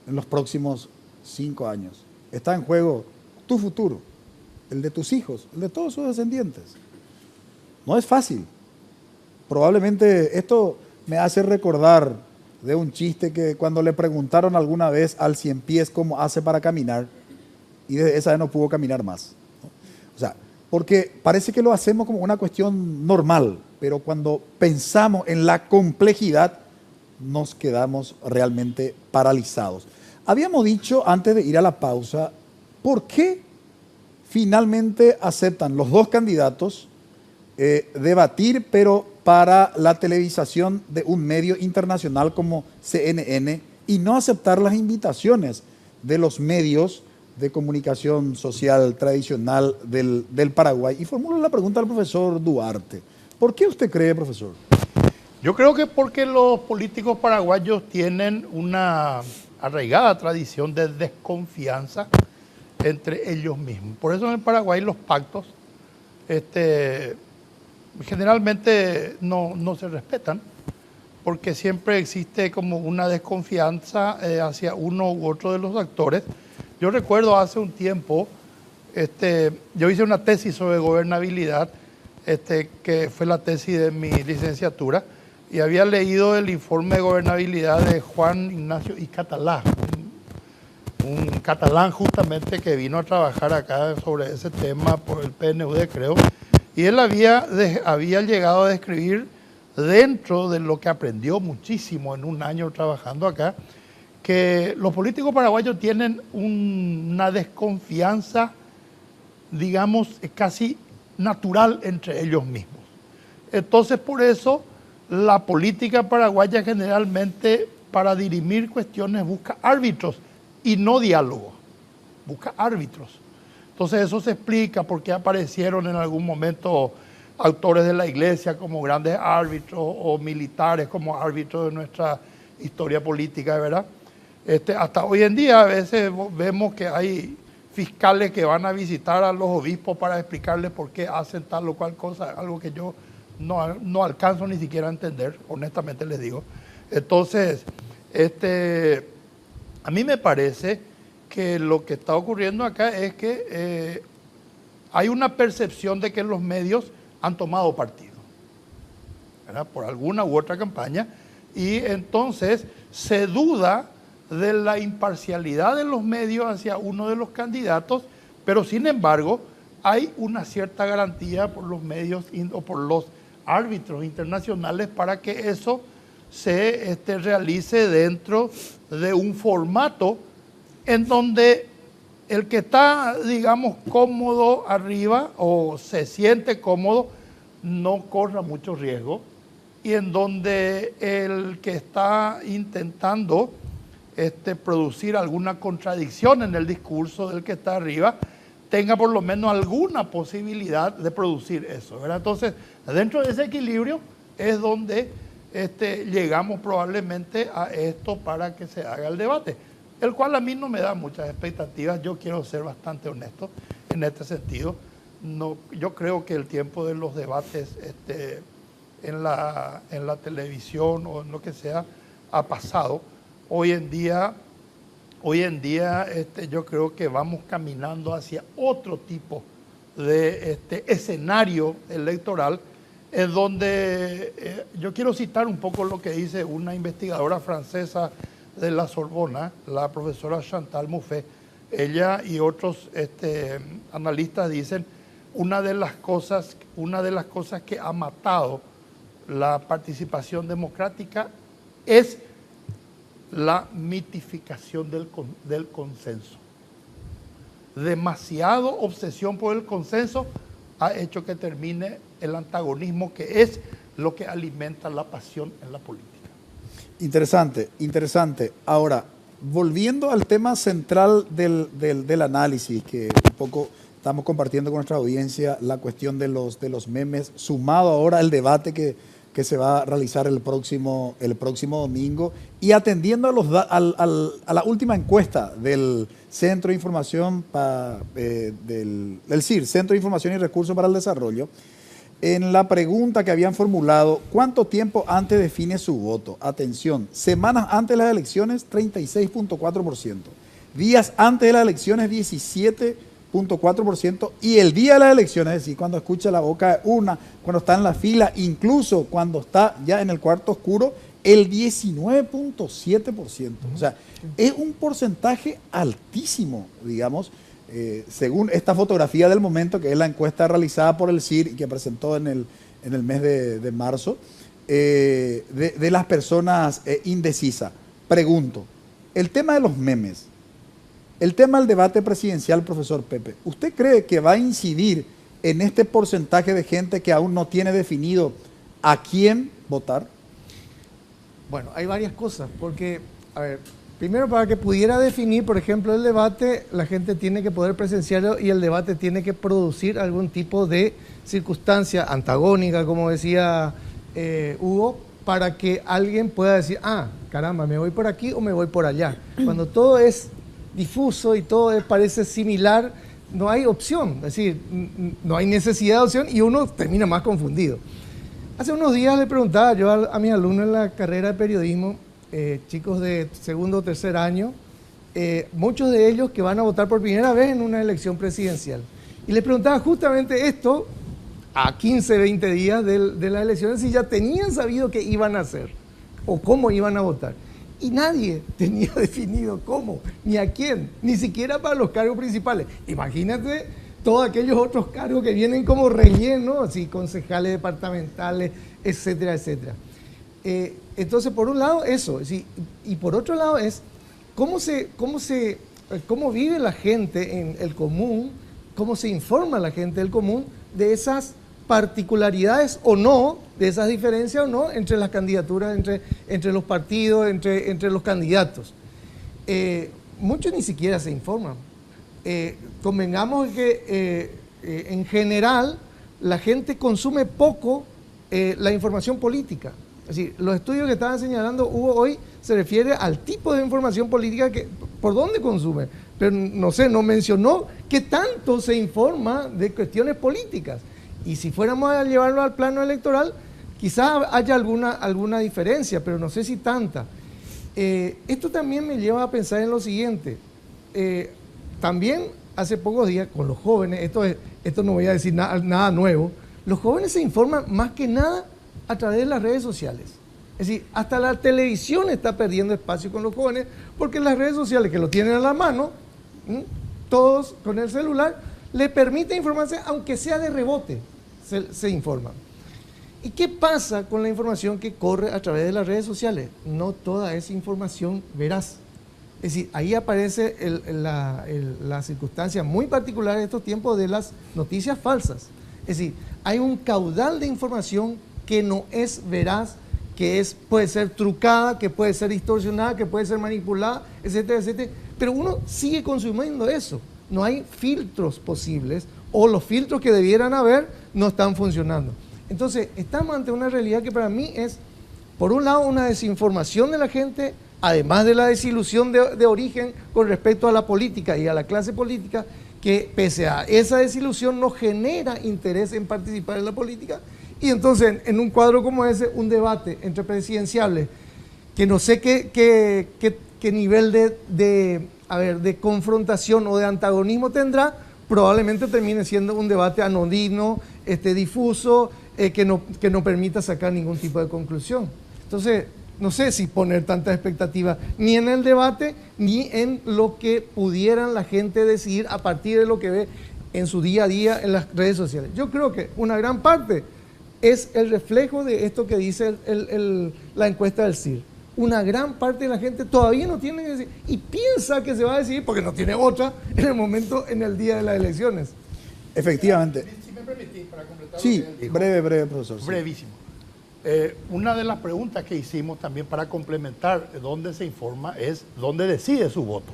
en los próximos 5 años. está en juego tu futuro, el de tus hijos, el de todos sus descendientes. No es fácil. Probablemente esto me hace recordar de un chiste que cuando le preguntaron alguna vez al ciempiés cómo hace para caminar, y desde esa vez no pudo caminar más, ¿no? O sea, porque parece que lo hacemos como una cuestión normal, pero cuando pensamos en la complejidad, nos quedamos realmente paralizados. Habíamos dicho antes de ir a la pausa, ¿por qué finalmente aceptan los dos candidatos debatir, pero para la televisación de un medio internacional como CNN, y no aceptar las invitaciones de los medios de comunicación social tradicional del Paraguay? Y formulo la pregunta al profesor Duarte. ¿Por qué usted cree, profesor? Yo creo que porque los políticos paraguayos tienen una arraigada tradición de desconfianza entre ellos mismos. Por eso en el Paraguay los pactos generalmente no se respetan, porque siempre existe como una desconfianza hacia uno u otro de los actores. Yo recuerdo hace un tiempo, yo hice una tesis sobre gobernabilidad, que fue la tesis de mi licenciatura, y había leído el informe de gobernabilidad de Juan Ignacio y Catalá, un catalán justamente que vino a trabajar acá sobre ese tema por el PNUD, creo, y él había llegado a describir, dentro de lo que aprendió muchísimo en un año trabajando acá, que los políticos paraguayos tienen una desconfianza, digamos, casi natural entre ellos mismos. Entonces, por eso, la política paraguaya generalmente, para dirimir cuestiones, busca árbitros y no diálogo, busca árbitros. Entonces, eso se explica por qué aparecieron en algún momento autores de la iglesia como grandes árbitros o militares como árbitros de nuestra historia política, ¿verdad? Hasta hoy en día a veces vemos que hay fiscales que van a visitar a los obispos para explicarles por qué hacen tal o cual cosa, algo que yo no alcanzo ni siquiera a entender, honestamente les digo. Entonces, a mí me parece que lo que está ocurriendo acá es que hay una percepción de que los medios han tomado partido, ¿verdad?, por alguna u otra campaña, y entonces se duda de la imparcialidad de los medios hacia uno de los candidatos, pero sin embargo hay una cierta garantía por los medios o por los árbitros internacionales para que eso se realice dentro de un formato en donde el que está, digamos, cómodo arriba o se siente cómodo no corra mucho riesgo, y en donde el que está intentando producir alguna contradicción en el discurso del que está arriba tenga por lo menos alguna posibilidad de producir eso, ¿verdad? Entonces, dentro de ese equilibrio es donde llegamos probablemente a esto para que se haga el debate, el cual a mí no me da muchas expectativas. Yo quiero ser bastante honesto en este sentido. No, yo creo que el tiempo de los debates en la televisión o en lo que sea ha pasado. Hoy en día yo creo que vamos caminando hacia otro tipo de escenario electoral, en donde yo quiero citar un poco lo que dice una investigadora francesa de la Sorbona, la profesora Chantal Mouffe. Ella y otros analistas dicen una de las cosas que ha matado la participación democrática es la mitificación del consenso. Demasiado obsesión por el consenso ha hecho que termine el antagonismo, que es lo que alimenta la pasión en la política. Interesante, interesante. Ahora, volviendo al tema central del análisis, que un poco estamos compartiendo con nuestra audiencia, la cuestión de los memes, sumado ahora al debate que se va a realizar el próximo domingo, y atendiendo a la última encuesta del Centro de Información del CIR, Centro de Información y Recursos para el Desarrollo, en la pregunta que habían formulado: ¿cuánto tiempo antes define su voto? Atención, semanas antes de las elecciones, 36.4%. Días antes de las elecciones, 17.4%. Y el día de las elecciones, es decir, cuando escucha la boca de urna, cuando está en la fila, incluso cuando está ya en el cuarto oscuro, el 19.7%. O sea, es un porcentaje altísimo, digamos, según esta fotografía del momento, que es la encuesta realizada por el CIR y que presentó en el mes de marzo, de las personas indecisas. Pregunto, el tema de los memes, el tema del debate presidencial, profesor Pepe, ¿usted cree que va a incidir en este porcentaje de gente que aún no tiene definido a quién votar? Bueno, hay varias cosas, porque, a ver, primero para que pudiera definir, por ejemplo, el debate, la gente tiene que poder presenciarlo y el debate tiene que producir algún tipo de circunstancia antagónica, como decía Hugo, para que alguien pueda decir, ah, caramba, me voy por aquí o me voy por allá. Cuando todo es difuso y todo parece similar, no hay opción, es decir, no hay necesidad de opción y uno termina más confundido. Hace unos días le preguntaba yo a mis alumnos en la carrera de periodismo, chicos de segundo o tercer año, muchos de ellos que van a votar por primera vez en una elección presidencial. Y les preguntaba justamente esto a 15, 20 días de las elecciones, si ya tenían sabido qué iban a hacer o cómo iban a votar. Y nadie tenía definido cómo, ni a quién, ni siquiera para los cargos principales. Imagínate todos aquellos otros cargos que vienen como relleno, así, concejales departamentales, etcétera, etcétera. Entonces, por un lado, eso, ¿sí? Y por otro lado es cómo vive la gente en el común, cómo se informa la gente del común de esas particularidades o no, de esas diferencias o no, entre las candidaturas, entre los partidos, entre los candidatos. Muchos ni siquiera se informan. Convengamos que en general la gente consume poco la información política. Es decir, los estudios que estaban señalando Hugo hoy se refiere al tipo de información política que por dónde consume, pero no sé, no mencionó qué tanto se informa de cuestiones políticas. Y si fuéramos a llevarlo al plano electoral, quizás haya alguna diferencia, pero no sé si tanta. Esto también me lleva a pensar en lo siguiente. También hace pocos días con los jóvenes, esto no voy a decir nada nuevo, los jóvenes se informan más que nada a través de las redes sociales. Es decir, hasta la televisión está perdiendo espacio con los jóvenes porque las redes sociales, que lo tienen a la mano, todos con el celular, le permite informarse, aunque sea de rebote, se informan. ¿Y qué pasa con la información que corre a través de las redes sociales? No toda esa información veraz. Es decir, ahí aparece la circunstancia muy particular de estos tiempos de las noticias falsas. Es decir, hay un caudal de información que no es veraz, que puede ser trucada, que puede ser distorsionada, que puede ser manipulada, etcétera, etcétera. Pero uno sigue consumiendo eso. No hay filtros posibles o los filtros que debieran haber no están funcionando. Entonces, estamos ante una realidad que para mí es, por un lado, una desinformación de la gente, además de la desilusión de origen con respecto a la política y a la clase política, que pese a esa desilusión no genera interés en participar en la política. Y entonces, en un cuadro como ese, un debate entre presidenciables, que no sé qué nivel de confrontación o de antagonismo tendrá, probablemente termine siendo un debate anodino, difuso, que no permita sacar ningún tipo de conclusión. Entonces, no sé si poner tantas expectativas ni en el debate, ni en lo que pudieran la gente decidir a partir de lo que ve en su día a día en las redes sociales. Yo creo que una gran parte es el reflejo de esto que dice la encuesta del CIR. Una gran parte de la gente todavía no tiene que decidir y piensa que se va a decidir porque no tiene otra en el día de las elecciones. Efectivamente. Si me permitís, para completar. Sí, breve, profesor. Brevísimo. Una de las preguntas que hicimos también para complementar dónde se informa es dónde decide su voto.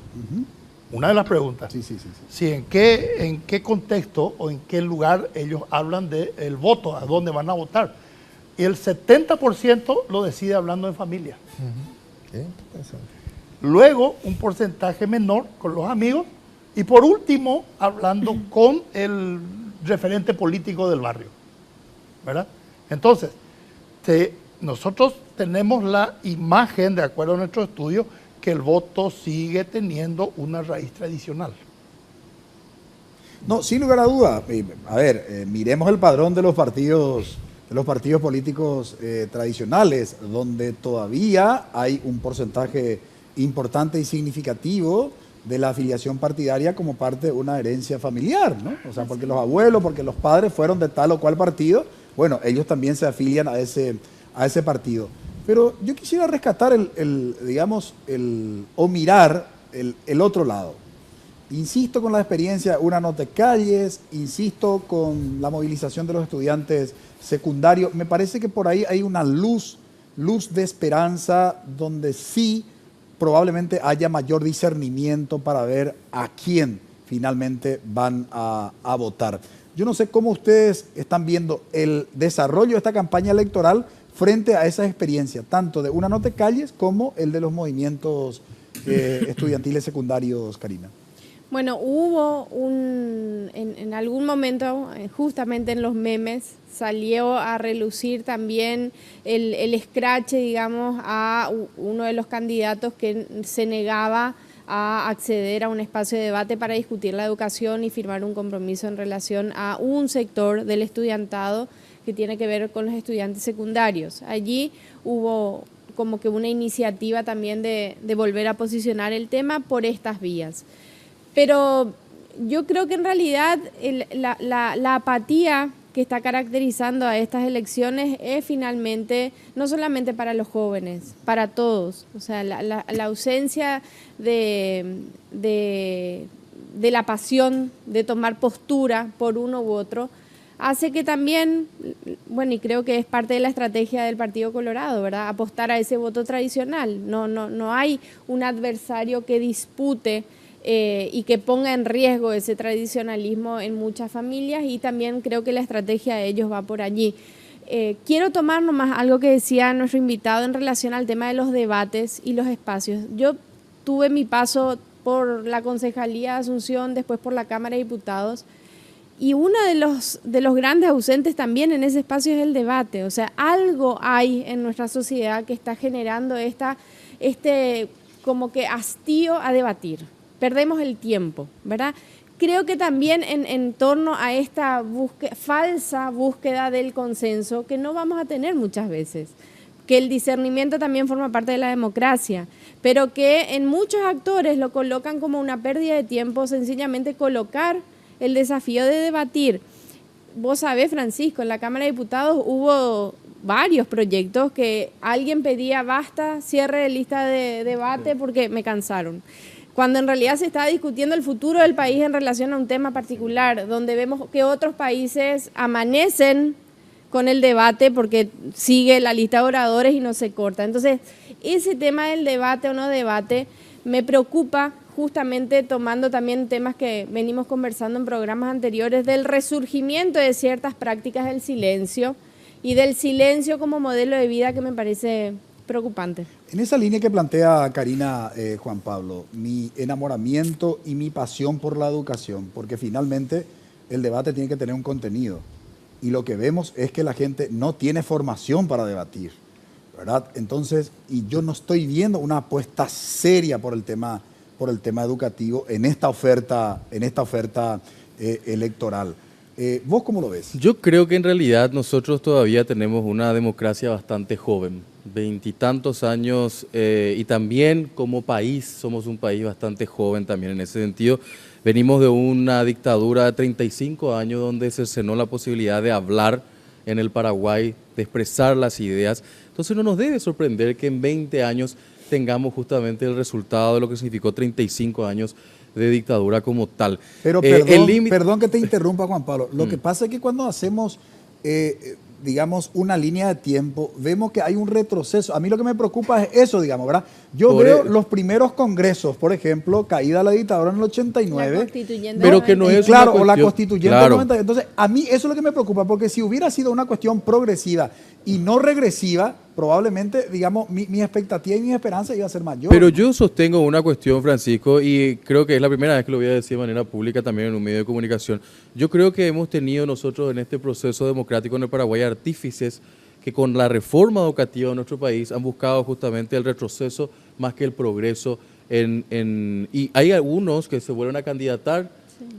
Una de las preguntas. Sí. Si en qué contexto o en qué lugar ellos hablan del voto, a dónde van a votar. Y el 70% lo decide hablando en familia. Luego, un porcentaje menor con los amigos. Y por último, hablando con el referente político del barrio. ¿Verdad? Entonces, nosotros tenemos la imagen, de acuerdo a nuestro estudio, que el voto sigue teniendo una raíz tradicional. No, sin lugar a duda. A ver, miremos el padrón de los partidos políticos tradicionales, donde todavía hay un porcentaje importante y significativo de la afiliación partidaria como parte de una herencia familiar, ¿no? O sea, porque los abuelos, porque los padres fueron de tal o cual partido, bueno, ellos también se afilian a ese partido. Pero yo quisiera rescatar o mirar el otro lado. Insisto con la experiencia Una No Te Calles, insisto con la movilización de los estudiantes secundarios. Me parece que por ahí hay una luz de esperanza donde sí probablemente haya mayor discernimiento para ver a quién finalmente van a votar. Yo no sé cómo ustedes están viendo el desarrollo de esta campaña electoral frente a esa experiencia, tanto de Una No Te Calles como el de los movimientos estudiantiles secundarios, Karina. Bueno, hubo en algún momento, justamente en los memes, salió a relucir también el escrache, digamos, a uno de los candidatos que se negaba a acceder a un espacio de debate para discutir la educación y firmar un compromiso en relación a un sector del estudiantado que tiene que ver con los estudiantes secundarios. Allí hubo como que una iniciativa también de volver a posicionar el tema por estas vías. Pero yo creo que en realidad la apatía que está caracterizando a estas elecciones es finalmente no solamente para los jóvenes, para todos. O sea, la ausencia de la pasión de tomar postura por uno u otro hace que también, bueno, y creo que es parte de la estrategia del Partido Colorado, ¿verdad?, apostar a ese voto tradicional. No hay un adversario que dispute y que ponga en riesgo ese tradicionalismo en muchas familias, y también creo que la estrategia de ellos va por allí. Quiero tomar nomás algo que decía nuestro invitado en relación al tema de los debates y los espacios. Yo tuve mi paso por la Concejalía de Asunción, después por la Cámara de Diputados, y uno de los grandes ausentes también en ese espacio es el debate. O sea, algo hay en nuestra sociedad que está generando este como que hastío a debatir. Perdemos el tiempo, ¿verdad? Creo que también en torno a esta falsa búsqueda del consenso que no vamos a tener muchas veces, que el discernimiento también forma parte de la democracia, pero que en muchos actores lo colocan como una pérdida de tiempo, sencillamente colocar el desafío de debatir. Vos sabés, Francisco, en la Cámara de Diputados hubo varios proyectos que alguien pedía basta, cierre de lista de debate porque me cansaron, cuando en realidad se está discutiendo el futuro del país en relación a un tema particular, donde vemos que otros países amanecen con el debate porque sigue la lista de oradores y no se corta. Entonces, ese tema del debate o no debate me preocupa, justamente tomando también temas que venimos conversando en programas anteriores, del resurgimiento de ciertas prácticas del silencio y del silencio como modelo de vida, que me parece preocupante. En esa línea que plantea Karina, Juan Pablo, mi enamoramiento y mi pasión por la educación, porque finalmente el debate tiene que tener un contenido, y lo que vemos es que la gente no tiene formación para debatir, ¿verdad? Entonces, y yo no estoy viendo una apuesta seria por el tema educativo en esta oferta electoral. ¿Vos cómo lo ves? Yo creo que en realidad nosotros todavía tenemos una democracia bastante joven, 20 y tantos años, y también como país somos un país bastante joven también en ese sentido. Venimos de una dictadura de 35 años donde se cercenó la posibilidad de hablar en el Paraguay, de expresar las ideas. Entonces no nos debe sorprender que en 20 años tengamos justamente el resultado de lo que significó 35 años de dictadura como tal. Pero perdón que te interrumpa, Juan Pablo. Lo que pasa es que cuando hacemos, digamos, una línea de tiempo, vemos que hay un retroceso. A mí lo que me preocupa es eso, digamos, ¿verdad? Yo veo los primeros congresos, por ejemplo, caída la dictadura en el 89. La constituyente. Pero que no es claro, una o la cuestión, constituyente claro. del 90. Entonces, a mí eso es lo que me preocupa, porque si hubiera sido una cuestión progresiva y no regresiva, probablemente, digamos, mi expectativa y mi esperanza iba a ser mayor. Pero yo sostengo una cuestión, Francisco, y creo que es la primera vez que lo voy a decir de manera pública también en un medio de comunicación. Yo creo que hemos tenido nosotros en este proceso democrático en el Paraguay artífices que con la reforma educativa de nuestro país han buscado justamente el retroceso más que el progreso. Y hay algunos que se vuelven a candidatar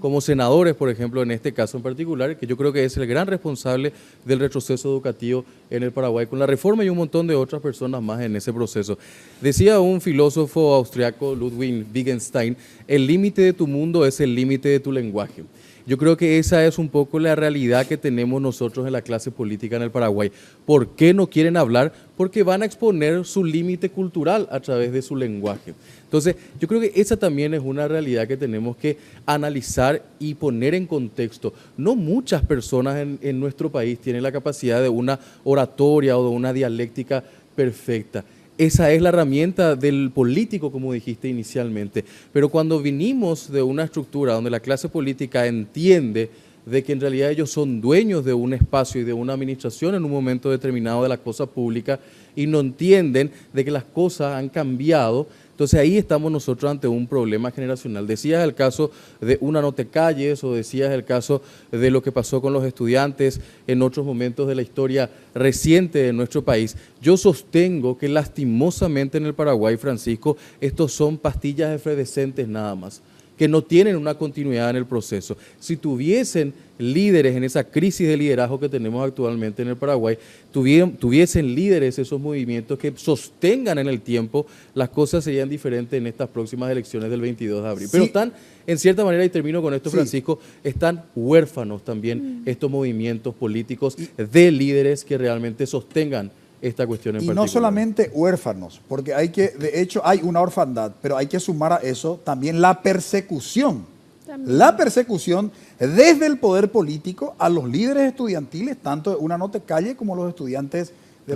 como senadores, por ejemplo, en este caso en particular, que yo creo que es el gran responsable del retroceso educativo en el Paraguay, con la reforma y un montón de otras personas más en ese proceso. Decía un filósofo austriaco, Ludwig Wittgenstein, el límite de tu mundo es el límite de tu lenguaje. Yo creo que esa es un poco la realidad que tenemos nosotros en la clase política en el Paraguay. ¿Por qué no quieren hablar? Porque van a exponer su límite cultural a través de su lenguaje. Entonces, yo creo que esa también es una realidad que tenemos que analizar y poner en contexto. No muchas personas en nuestro país tienen la capacidad de una oratoria o de una dialéctica perfecta. Esa es la herramienta del político, como dijiste inicialmente. Pero cuando vinimos de una estructura donde la clase política entiende de que en realidad ellos son dueños de un espacio y de una administración en un momento determinado de la cosa pública y no entienden de que las cosas han cambiado, entonces ahí estamos nosotros ante un problema generacional. Decías el caso de Una no te calles, o decías el caso de lo que pasó con los estudiantes en otros momentos de la historia reciente de nuestro país. Yo sostengo que lastimosamente en el Paraguay, Francisco, estos son pastillas efervescentes nada más, que no tienen una continuidad en el proceso. Si tuviesen líderes en esa crisis de liderazgo que tenemos actualmente en el Paraguay, tuviesen líderes esos movimientos que sostengan en el tiempo, las cosas serían diferentes en estas próximas elecciones del 22 de abril. Sí. Pero están, en cierta manera, y termino con esto, Francisco, están huérfanos también estos movimientos políticos de líderes que realmente sostengan esta cuestión en particular. Y no solamente huérfanos, porque de hecho hay una orfandad, pero hay que sumar a eso también la persecución. La persecución desde el poder político a los líderes estudiantiles, tanto de Una no te calles como de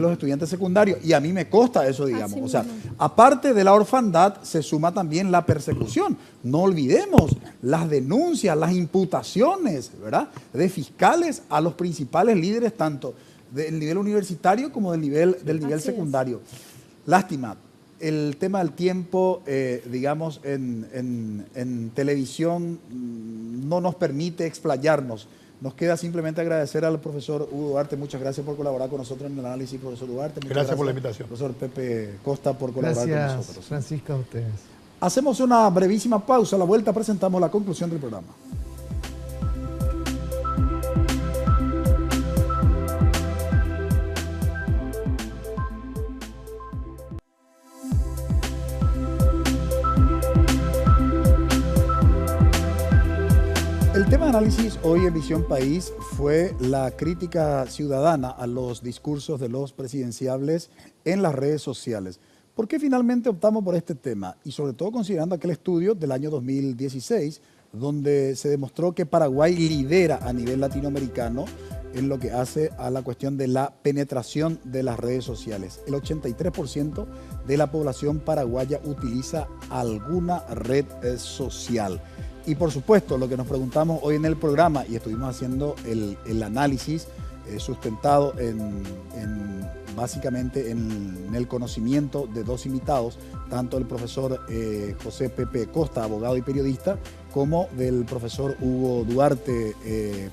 los estudiantes secundarios. Y a mí me consta eso, digamos. O sea, aparte de la orfandad, se suma también la persecución. No olvidemos las denuncias, las imputaciones, ¿verdad?, de fiscales a los principales líderes, tanto del nivel universitario como del nivel secundario. Lástima, el tema del tiempo, digamos, en televisión no nos permite explayarnos. Nos queda simplemente agradecer al profesor Hugo Duarte. Muchas gracias por colaborar con nosotros en el análisis, profesor Duarte. Gracias por la invitación. Profesor Pepe Costa por colaborar con nosotros. Gracias, Francisco, a ustedes. Hacemos una brevísima pausa. A la vuelta presentamos la conclusión del programa. El tema de análisis hoy en Visión País fue la crítica ciudadana a los discursos de los presidenciables en las redes sociales. ¿Por qué finalmente optamos por este tema? Y sobre todo considerando aquel estudio del año 2016, donde se demostró que Paraguay lidera a nivel latinoamericano en lo que hace a la cuestión de la penetración de las redes sociales. El 83% de la población paraguaya utiliza alguna red social. Y por supuesto, lo que nos preguntamos hoy en el programa, y estuvimos haciendo el análisis sustentado básicamente en el conocimiento de dos invitados, tanto el profesor José Pepe Costa, abogado y periodista, como del profesor Hugo Duarte,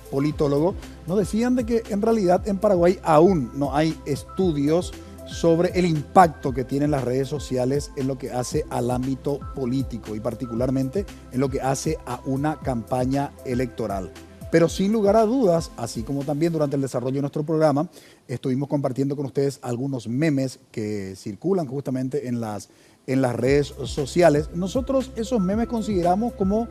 politólogo, nos decían de que en realidad en Paraguay aún no hay estudios sobre el impacto que tienen las redes sociales en lo que hace al ámbito político y particularmente en lo que hace a una campaña electoral. Pero sin lugar a dudas, así como también durante el desarrollo de nuestro programa, estuvimos compartiendo con ustedes algunos memes que circulan justamente en las redes sociales. Nosotros esos memes consideramos como,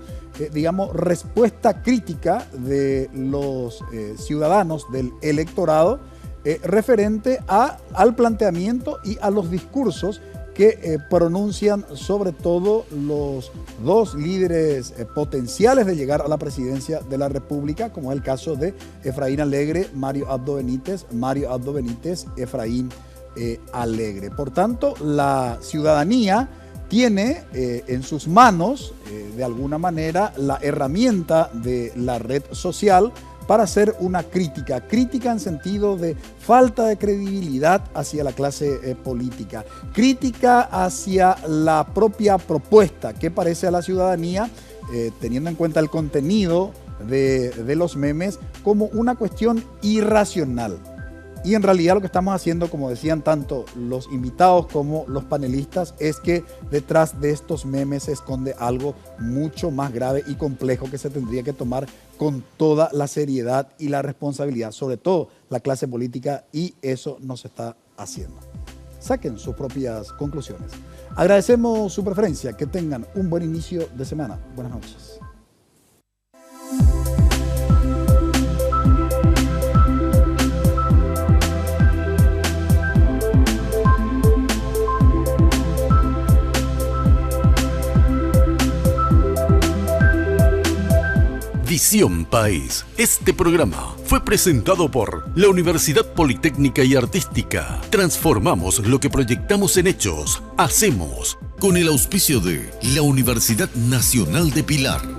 digamos, respuesta crítica de los ciudadanos del electorado referente al planteamiento y a los discursos que pronuncian sobre todo los dos líderes potenciales de llegar a la presidencia de la República, como es el caso de Efraín Alegre, Mario Abdo Benítez, Efraín Alegre. Por tanto, la ciudadanía tiene en sus manos, de alguna manera, la herramienta de la red social para hacer una crítica en sentido de falta de credibilidad hacia la clase política, crítica hacia la propia propuesta que parece a la ciudadanía, teniendo en cuenta el contenido de los memes, como una cuestión irracional. Y en realidad lo que estamos haciendo, como decían tanto los invitados como los panelistas, es que detrás de estos memes se esconde algo mucho más grave y complejo que se tendría que tomar con toda la seriedad y la responsabilidad, sobre todo la clase política, y eso no se está haciendo. Saquen sus propias conclusiones. Agradecemos su preferencia, que tengan un buen inicio de semana. Buenas noches. Visión País. Este programa fue presentado por la Universidad Politécnica y Artística. Transformamos lo que proyectamos en hechos. Hacemos. Con el auspicio de la Universidad Nacional de Pilar.